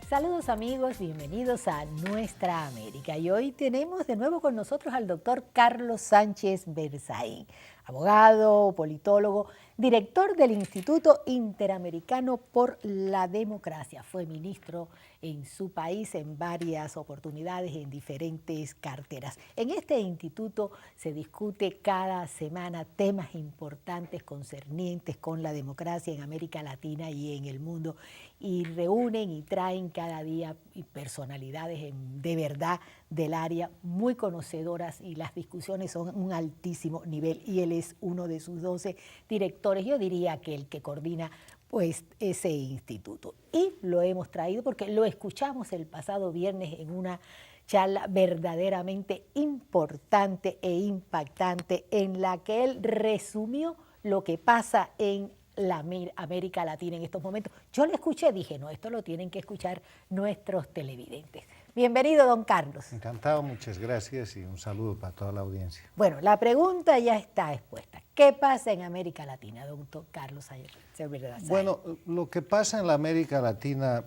Saludos amigos, bienvenidos a Nuestra América. Y hoy tenemos de nuevo con nosotros al doctor Carlos Sánchez Berzaín, abogado, politólogo, director del Instituto Interamericano por la Democracia. Fue ministro en su país en varias oportunidades en diferentes carteras. En este instituto se discute cada semana temas importantes concernientes con la democracia en América Latina y en el mundo, y reúnen y traen cada día personalidades de verdad del área muy conocedoras, y las discusiones son un altísimo nivel, y él es uno de sus 12 directores, yo diría que el que coordina pues ese instituto. Y lo hemos traído porque lo escuchamos el pasado viernes en una charla verdaderamente importante e impactante en la que él resumió lo que pasa en la América Latina en estos momentos. Yo lo escuché, dije, no, esto lo tienen que escuchar nuestros televidentes. Bienvenido, don Carlos. Encantado, muchas gracias y un saludo para toda la audiencia. Bueno, la pregunta ya está expuesta. ¿Qué pasa en América Latina, doctor Carlos Sánchez Berzaín? Bueno, lo que pasa en la América Latina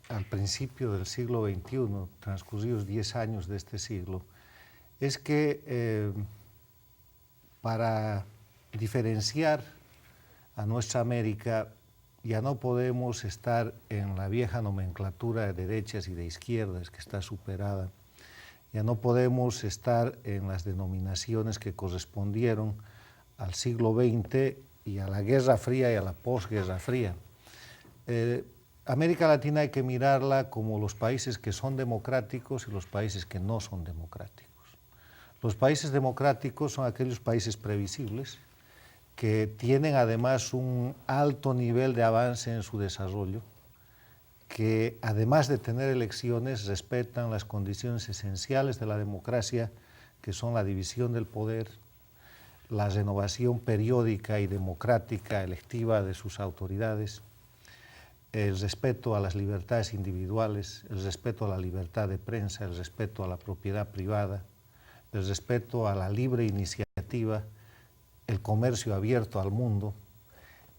al principio del siglo XXI, transcurridos 10 años de este siglo, es que para diferenciar a nuestra América ya no podemos estar en la vieja nomenclatura de derechas y de izquierdas que está superada. Ya no podemos estar en las denominaciones que correspondieron al siglo XX y a la Guerra Fría y a la posguerra fría. América Latina hay que mirarla como los países que son democráticos y los países que no son democráticos. Los países democráticos son aquellos países previsibles, que tienen además un alto nivel de avance en su desarrollo, que además de tener elecciones respetan las condiciones esenciales de la democracia, que son la división del poder, la renovación periódica y democrática electiva de sus autoridades, el respeto a las libertades individuales, el respeto a la libertad de prensa, el respeto a la propiedad privada, el respeto a la libre iniciativa, el comercio abierto al mundo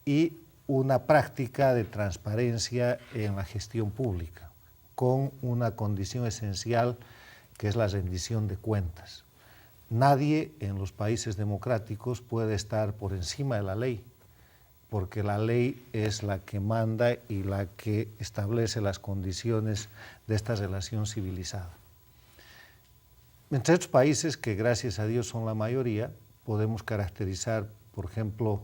y una práctica de transparencia en la gestión pública, con una condición esencial que es la rendición de cuentas. Nadie en los países democráticos puede estar por encima de la ley, porque la ley es la que manda y la que establece las condiciones de esta relación civilizada. Entre estos países, que gracias a Dios son la mayoría, podemos caracterizar, por ejemplo,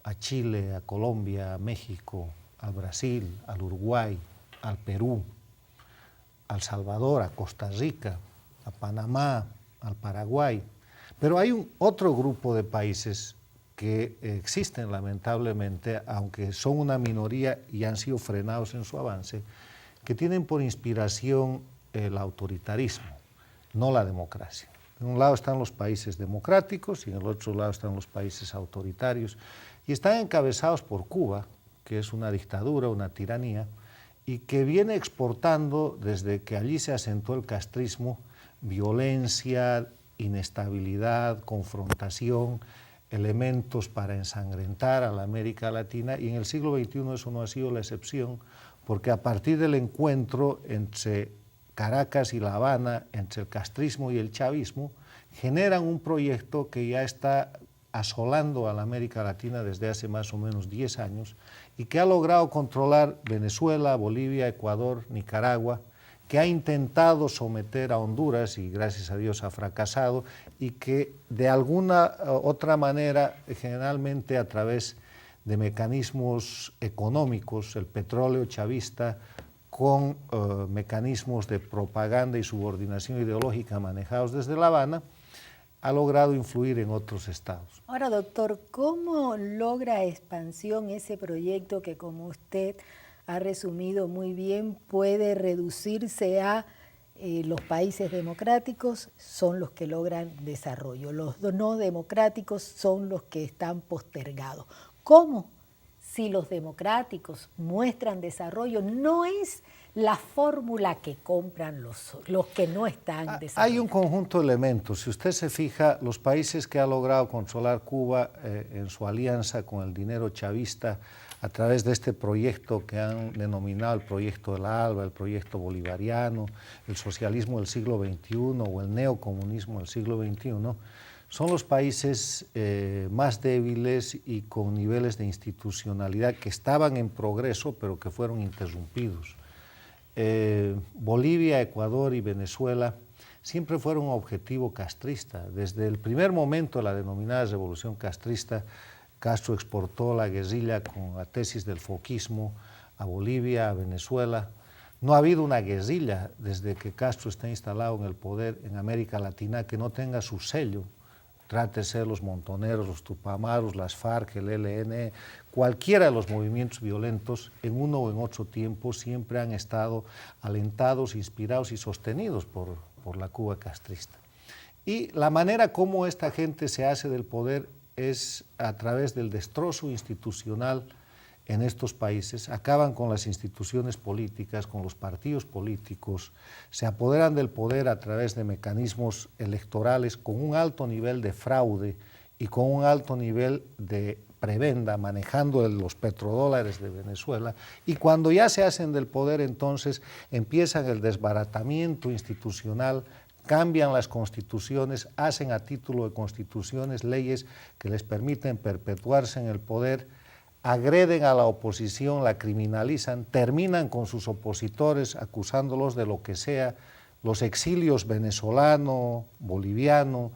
a Chile, a Colombia, a México, al Brasil, al Uruguay, al Perú, al Salvador, a Costa Rica, a Panamá, al Paraguay. Pero hay otro grupo de países que existen lamentablemente, aunque son una minoría y han sido frenados en su avance, que tienen por inspiración el autoritarismo, no la democracia. En un lado están los países democráticos y en el otro lado están los países autoritarios, y están encabezados por Cuba, que es una dictadura, una tiranía, y que viene exportando desde que allí se asentó el castrismo violencia, inestabilidad, confrontación, elementos para ensangrentar a la América Latina, y en el siglo XXI eso no ha sido la excepción, porque a partir del encuentro entre Caracas y La Habana, entre el castrismo y el chavismo, generan un proyecto que ya está asolando a la América Latina desde hace más o menos 10 años y que ha logrado controlar Venezuela, Bolivia, Ecuador, Nicaragua, que ha intentado someter a Honduras y gracias a Dios ha fracasado, y que de alguna otra manera, generalmente a través de mecanismos económicos, el petróleo chavista, con mecanismos de propaganda y subordinación ideológica manejados desde La Habana, ha logrado influir en otros estados. Ahora, doctor, ¿cómo logra expansión ese proyecto que, como usted ha resumido muy bien, puede reducirse a los países democráticos son los que logran desarrollo, los no democráticos son los que están postergados? ¿Cómo? Si los democráticos muestran desarrollo, no es la fórmula que compran los que no están desarrollados. Hay un conjunto de elementos. Si usted se fija, los países que ha logrado controlar Cuba en su alianza con el dinero chavista a través de este proyecto que han denominado el proyecto del ALBA, el proyecto bolivariano, el socialismo del siglo XXI o el neocomunismo del siglo XXI, son los países más débiles y con niveles de institucionalidad que estaban en progreso pero que fueron interrumpidos. Bolivia, Ecuador y Venezuela siempre fueron un objetivo castrista. Desde el primer momento de la denominada revolución castrista, Castro exportó la guerrilla con la tesis del foquismo a Bolivia, a Venezuela. No ha habido una guerrilla desde que Castro está instalado en el poder en América Latina que no tenga su sello. Trátese los montoneros, los tupamaros, las FARC, el ELN, cualquiera de los movimientos violentos en uno o en otro tiempo siempre han estado alentados, inspirados y sostenidos por la Cuba castrista. Y la manera como esta gente se hace del poder es a través del destrozo institucional en estos países. Acaban con las instituciones políticas, con los partidos políticos, se apoderan del poder a través de mecanismos electorales con un alto nivel de fraude y con un alto nivel de prebenda, manejando los petrodólares de Venezuela, y cuando ya se hacen del poder, entonces empiezan el desbaratamiento institucional, cambian las constituciones, hacen a título de constituciones leyes que les permiten perpetuarse en el poder, agreden a la oposición, la criminalizan, terminan con sus opositores acusándolos de lo que sea, los exilios venezolano, boliviano,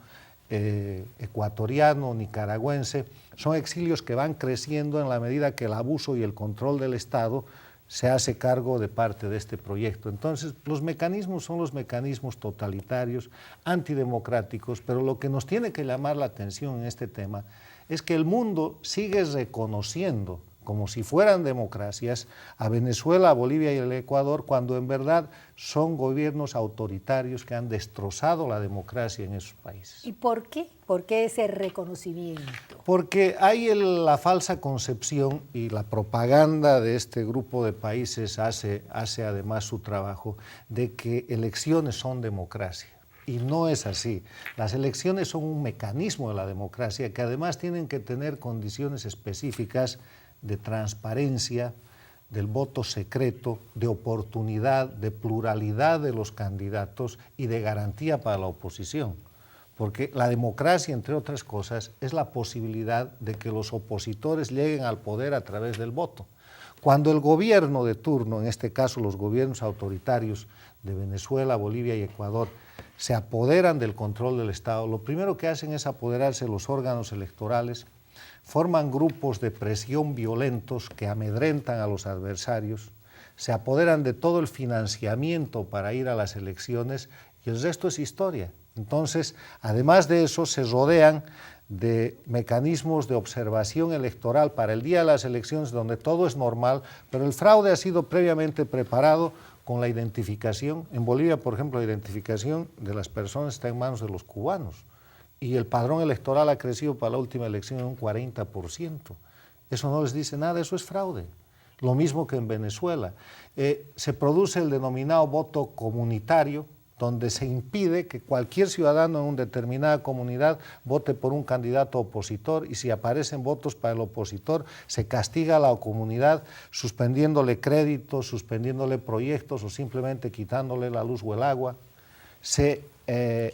ecuatoriano, nicaragüense, son exilios que van creciendo en la medida que el abuso y el control del Estado se hace cargo de parte de este proyecto. Entonces, los mecanismos son los mecanismos totalitarios, antidemocráticos, pero lo que nos tiene que llamar la atención en este tema es que el mundo sigue reconociendo, como si fueran democracias, a Venezuela, a Bolivia y al Ecuador, cuando en verdad son gobiernos autoritarios que han destrozado la democracia en esos países. ¿Y por qué? ¿Por qué ese reconocimiento? Porque hay la falsa concepción y la propaganda de este grupo de países hace además su trabajo de que elecciones son democracia. Y no es así. Las elecciones son un mecanismo de la democracia que además tienen que tener condiciones específicas de transparencia, del voto secreto, de oportunidad, de pluralidad de los candidatos y de garantía para la oposición. Porque la democracia, entre otras cosas, es la posibilidad de que los opositores lleguen al poder a través del voto. Cuando el gobierno de turno, en este caso los gobiernos autoritarios de Venezuela, Bolivia y Ecuador, se apoderan del control del Estado, lo primero que hacen es apoderarse de los órganos electorales, forman grupos de presión violentos que amedrentan a los adversarios, se apoderan de todo el financiamiento para ir a las elecciones y el resto es historia. Entonces, además de eso, se rodean de mecanismos de observación electoral para el día de las elecciones donde todo es normal, pero el fraude ha sido previamente preparado con la identificación. En Bolivia, por ejemplo, la identificación de las personas está en manos de los cubanos y el padrón electoral ha crecido para la última elección en un 40%. Eso no les dice nada, eso es fraude. Lo mismo que en Venezuela. Se produce el denominado voto comunitario, donde se impide que cualquier ciudadano en una determinada comunidad vote por un candidato opositor y si aparecen votos para el opositor se castiga a la comunidad suspendiéndole créditos, suspendiéndole proyectos o simplemente quitándole la luz o el agua. Se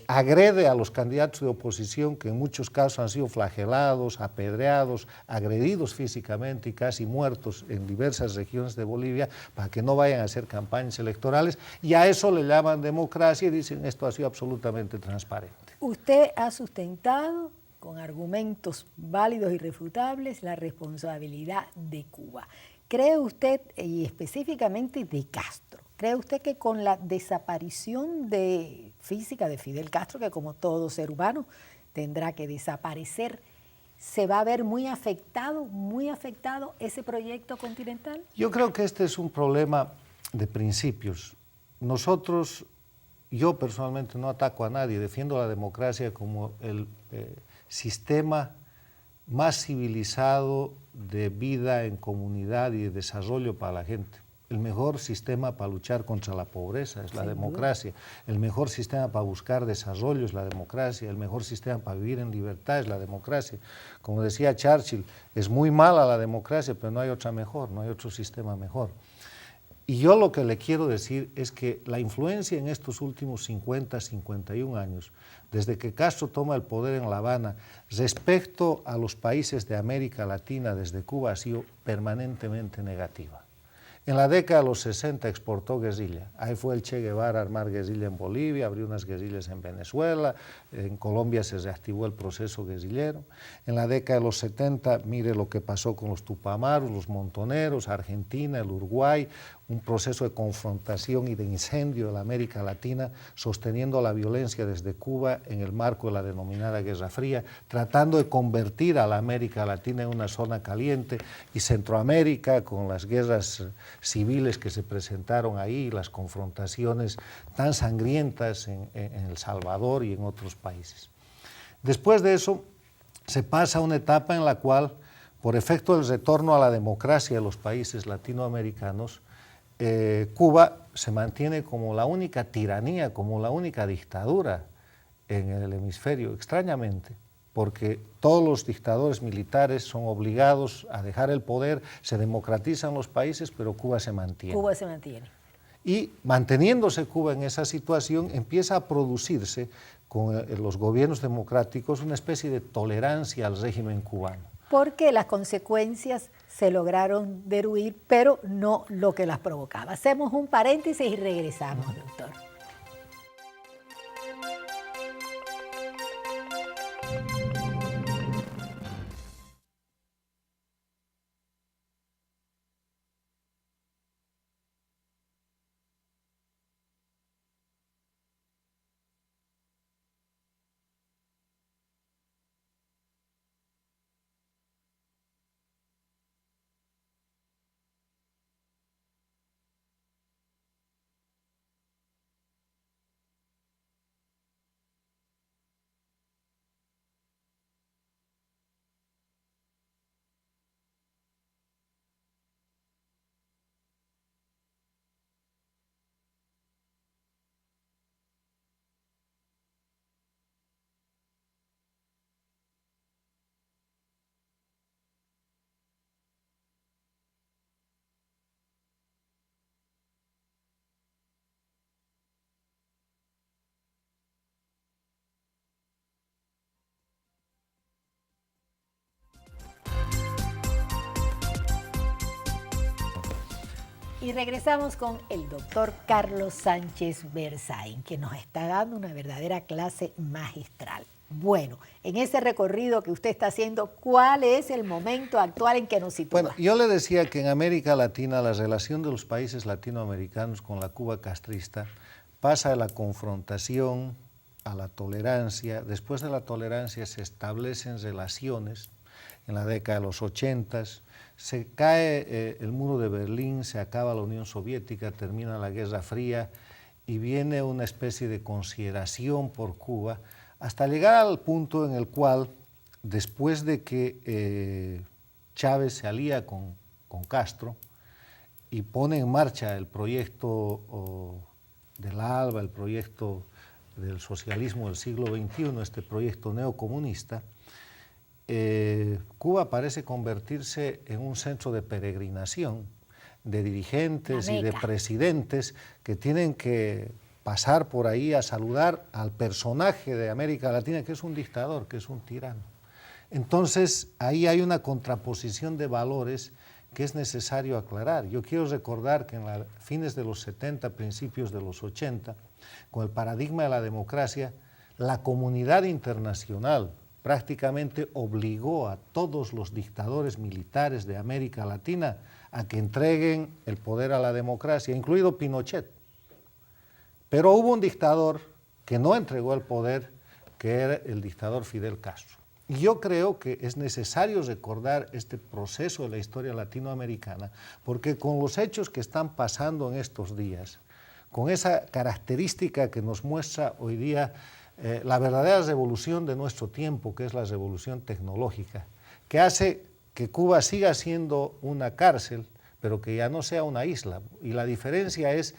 agrede a los candidatos de oposición que en muchos casos han sido flagelados, apedreados, agredidos físicamente y casi muertos en diversas regiones de Bolivia para que no vayan a hacer campañas electorales y a eso le llaman democracia y dicen esto ha sido absolutamente transparente. Usted ha sustentado con argumentos válidos y irrefutables la responsabilidad de Cuba. ¿Cree usted, y específicamente de Castro, cree usted que con la desaparición física de Fidel Castro, que como todo ser humano tendrá que desaparecer, se va a ver muy afectado ese proyecto continental? Yo creo que este es un problema de principios. Yo personalmente no ataco a nadie, defiendo la democracia como el sistema más civilizado de vida en comunidad y de desarrollo para la gente. el mejor sistema para luchar contra la pobreza es la democracia, el mejor sistema para buscar desarrollo es la democracia, el mejor sistema para vivir en libertad es la democracia. Como decía Churchill, es muy mala la democracia, pero no hay otra mejor, no hay otro sistema mejor. Y yo lo que le quiero decir es que la influencia en estos últimos 50, 51 años, desde que Castro toma el poder en La Habana, respecto a los países de América Latina desde Cuba, ha sido permanentemente negativa. En la década de los 60 exportó guerrilla. Ahí fue el Che Guevara a armar guerrilla en Bolivia, abrió unas guerrillas en Venezuela, en Colombia se reactivó el proceso guerrillero. En la década de los 70, mire lo que pasó con los Tupamaros, los Montoneros, Argentina, el Uruguay, un proceso de confrontación y de incendio de la América Latina, sosteniendo la violencia desde Cuba en el marco de la denominada Guerra Fría, tratando de convertir a la América Latina en una zona caliente, y Centroamérica con las guerras civiles que se presentaron ahí, las confrontaciones tan sangrientas en El Salvador y en otros países. Después de eso, se pasa a una etapa en la cual, por efecto del retorno a la democracia de los países latinoamericanos, Cuba se mantiene como la única tiranía, como la única dictadura en el hemisferio, extrañamente, porque todos los dictadores militares son obligados a dejar el poder, se democratizan los países, pero Cuba se mantiene. Cuba se mantiene. Y manteniéndose Cuba en esa situación, empieza a producirse con los gobiernos democráticos una especie de tolerancia al régimen cubano. Porque las consecuencias se lograron derruir, pero no lo que las provocaba. Hacemos un paréntesis y regresamos, doctor. Y regresamos con el doctor Carlos Sánchez Berzaín, que nos está dando una verdadera clase magistral. Bueno, en ese recorrido que usted está haciendo, ¿cuál es el momento actual en que nos sitúa? Bueno, yo le decía que en América Latina la relación de los países latinoamericanos con la Cuba castrista pasa de la confrontación a la tolerancia. Después de la tolerancia se establecen relaciones en la década de los 80. Se cae el muro de Berlín, se acaba la Unión Soviética, termina la Guerra Fría y viene una especie de consideración por Cuba, hasta llegar al punto en el cual, después de que Chávez se alía con Castro y pone en marcha el proyecto del ALBA, el proyecto del socialismo del siglo XXI, este proyecto neocomunista, Cuba parece convertirse en un centro de peregrinación de dirigentes y de presidentes que tienen que pasar por ahí a saludar al personaje de América Latina, que es un dictador, que es un tirano. Entonces, ahí hay una contraposición de valores que es necesario aclarar. Yo quiero recordar que en fines de los 70, principios de los 80, con el paradigma de la democracia, la comunidad internacional prácticamente obligó a todos los dictadores militares de América Latina a que entreguen el poder a la democracia, incluido Pinochet. Pero hubo un dictador que no entregó el poder, que era el dictador Fidel Castro. Y yo creo que es necesario recordar este proceso de la historia latinoamericana, porque con los hechos que están pasando en estos días, con esa característica que nos muestra hoy día la verdadera revolución de nuestro tiempo, que es la revolución tecnológica, que hace que Cuba siga siendo una cárcel, pero que ya no sea una isla. Y la diferencia es